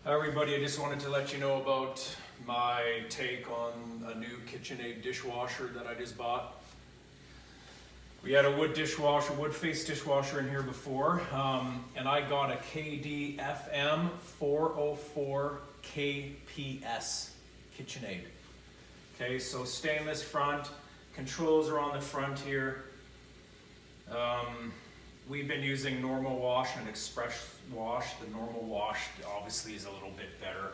Hi everybody, I just wanted to let you know about my take on a new Kitchenaid dishwasher that I just bought. We had a wood face dishwasher in here before, and I got a KDFM404KPS Kitchenaid. Okay, so stainless front, controls are on the front here. We've been using normal wash and express wash. The normal wash obviously is a little bit better.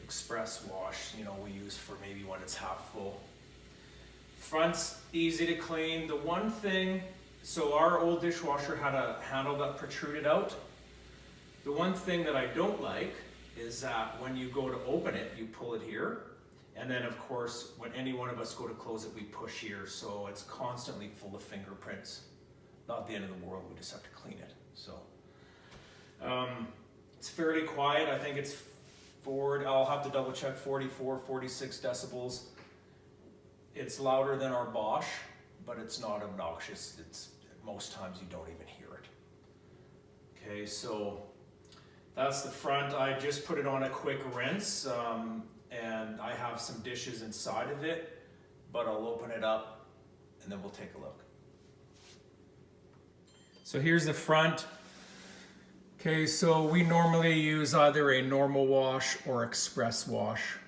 Express wash, we use for maybe when it's half full. Front's easy to clean. The one thing, so our old dishwasher had a handle that protruded out. The one thing that I don't like is that when you go to open it, you pull it here. And then of course, when any one of us go to close it, we push here. So it's constantly full of fingerprints. Not the end of the world, we just have to clean it. So it's fairly quiet. I think it's I'll have to double check, 44, 46 decibels. It's louder than our Bosch, but it's not obnoxious. Most times you don't even hear it. Okay, so that's the front. I just put it on a quick rinse, and I have some dishes inside of it, but I'll open it up and then we'll take a look. So here's the front. Okay, so we normally use either a normal wash or express wash.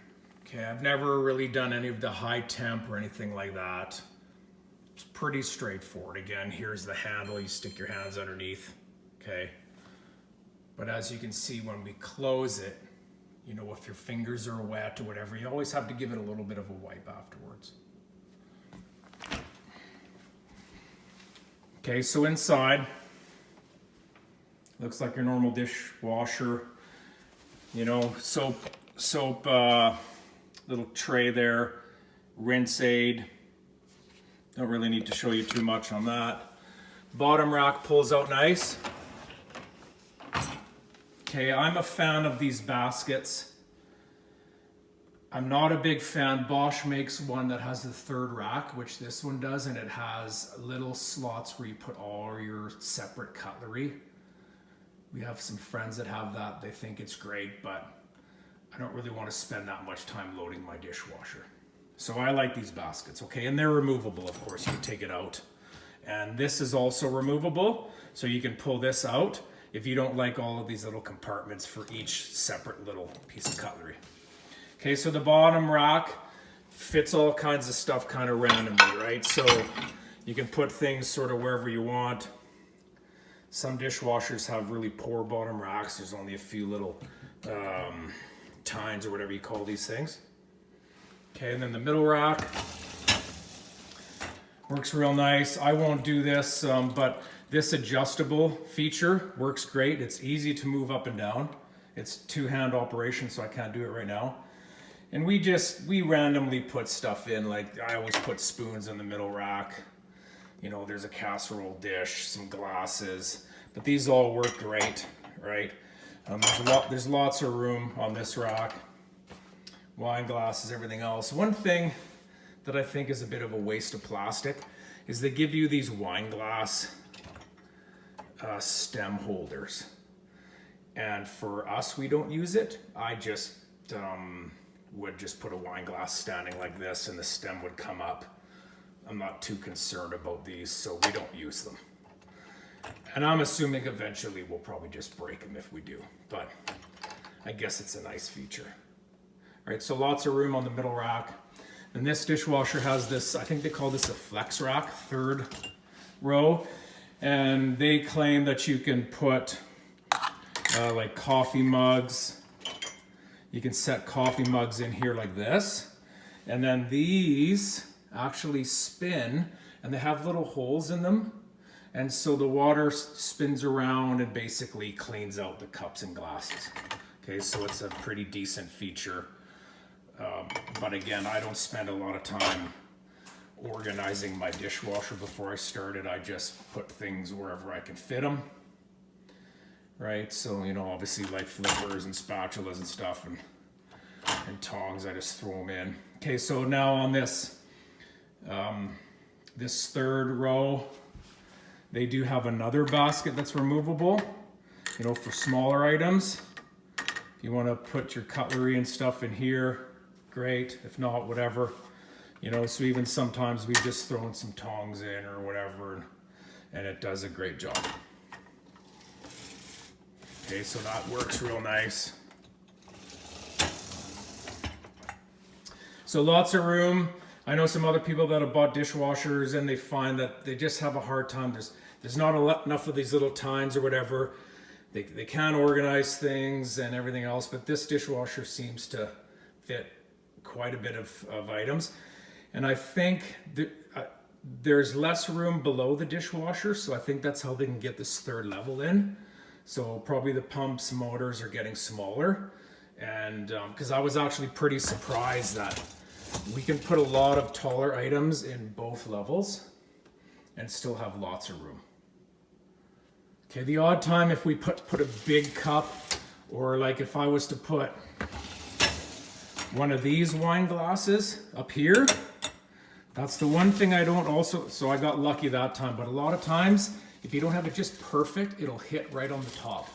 Okay, I've never really done any of the high temp or anything like that. It's pretty straightforward. Again, here's the handle, you stick your hands underneath, okay? But as you can see, when we close it, if your fingers are wet or whatever, you always have to give it a little bit of a wipe afterwards. Okay, so inside, looks like your normal dishwasher, soap, little tray there, rinse aid. Don't really need to show you too much on that. Bottom rack pulls out nice. Okay, I'm a fan of these baskets. I'm not a big fan. Bosch makes one that has the third rack, which this one does, and it has little slots where you put all your separate cutlery. We have some friends that have that. They think it's great, but I don't really want to spend that much time loading my dishwasher. So I like these baskets, okay? And they're removable, of course. You can take it out. And this is also removable, so you can pull this out if you don't like all of these little compartments for each separate little piece of cutlery. Okay, so the bottom rack fits all kinds of stuff kind of randomly, right? So you can put things sort of wherever you want. Some dishwashers have really poor bottom racks. There's only a few little tines or whatever you call these things. Okay, and then the middle rack works real nice. I won't do this, but this adjustable feature works great. It's easy to move up and down. It's two-hand operation, so I can't do it right now. And we randomly put stuff in, like I always put spoons in the middle rack. There's a casserole dish, some glasses, but these all work great, right? There's lots of room on this rack. Wine glasses, everything else. One thing that I think is a bit of a waste of plastic is they give you these wine glass stem holders. And for us, we don't use it. I just would just put a wine glass standing like this and the stem would come up. I'm not too concerned about these, so we don't use them. And I'm assuming eventually we'll probably just break them if we do, but I guess it's a nice feature. All right, so lots of room on the middle rack. And this dishwasher has this, I think they call this a flex rack, third row. And they claim that you can put like coffee mugs. You can set coffee mugs in here like this. And then these actually spin and they have little holes in them. And so the water spins around and basically cleans out the cups and glasses. Okay, so it's a pretty decent feature. But again, I don't spend a lot of time organizing my dishwasher before I start it. I just put things wherever I can fit them. Right, so obviously like flippers and spatulas and stuff and tongs, I just throw them in. Okay, so now on this third row, they do have another basket that's removable, for smaller items. If you want to put your cutlery and stuff in here, great. If not, whatever. You know, so even sometimes we've just thrown some tongs in or whatever, and it does a great job. Okay, so that works real nice. So lots of room. I know some other people that have bought dishwashers and they find that they just have a hard time. There's not enough of these little tines or whatever. They can't organize things and everything else, but this dishwasher seems to fit quite a bit of items. And I think there's less room below the dishwasher, so I think that's how they can get this third level in. So probably the pumps, motors are getting smaller. And because I was actually pretty surprised that we can put a lot of taller items in both levels and still have lots of room. Okay, the odd time if we put a big cup, or like if I was to put one of these wine glasses up here, that's the one thing I don't also, so I got lucky that time, but a lot of times if you don't have it just perfect, it'll hit right on the top.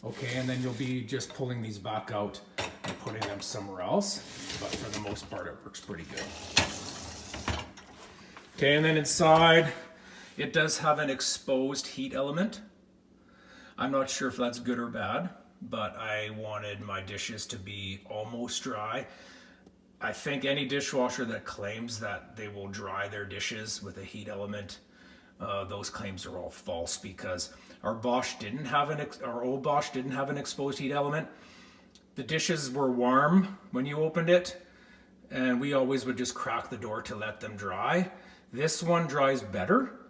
Okay, and then you'll be just pulling these back out and putting them somewhere else. But for the most part, it works pretty good. Okay, and then inside, it does have an exposed heat element. I'm not sure if that's good or bad, but I wanted my dishes to be almost dry. I think any dishwasher that claims that they will dry their dishes with a heat element, those claims are all false, because our old Bosch didn't have an exposed heat element. The dishes were warm when you opened it, and we always would just crack the door to let them dry. This one dries better,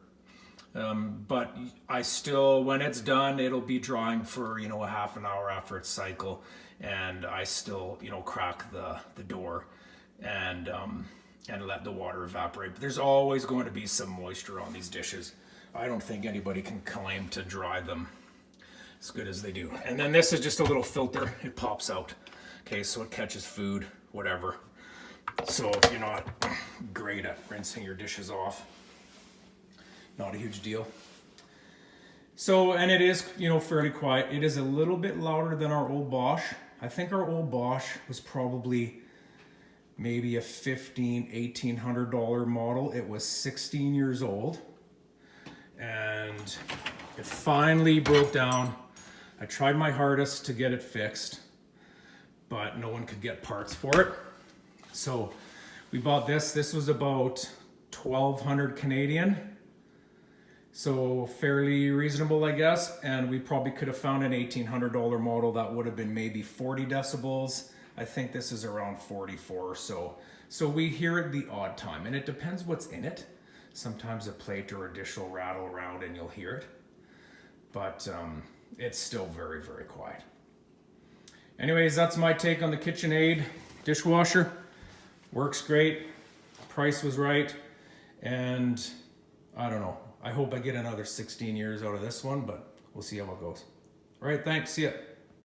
but I still, when it's done, it'll be drying for, you know, a half an hour after its cycle, and I still, you know, crack the door and let the water evaporate. But there's always going to be some moisture on these dishes. I don't think anybody can claim to dry them as good as they do. And then this is just a little filter. It pops out. Okay, so it catches food, whatever. So if you're not great at rinsing your dishes off, not a huge deal. So, and it is, you know, fairly quiet. It is a little bit louder than our old Bosch. I think our old Bosch was probably maybe a $1,800 model. It was 16 years old. And it finally broke down. I tried my hardest to get it fixed, but no one could get parts for it. So we bought this. This was about 1,200 Canadian. So fairly reasonable, I guess. And we probably could have found an $1,800 model that would have been maybe 40 decibels. I think this is around 44 or so. So we hear it the odd time, and it depends what's in it. Sometimes a plate or a dish will rattle around and you'll hear it, but it's still very, very quiet. Anyways, that's my take on the Kitchenaid dishwasher. Works great, price was right, and I don't know. I hope I get another 16 years out of this one, but we'll see how it goes. All right, thanks, see ya.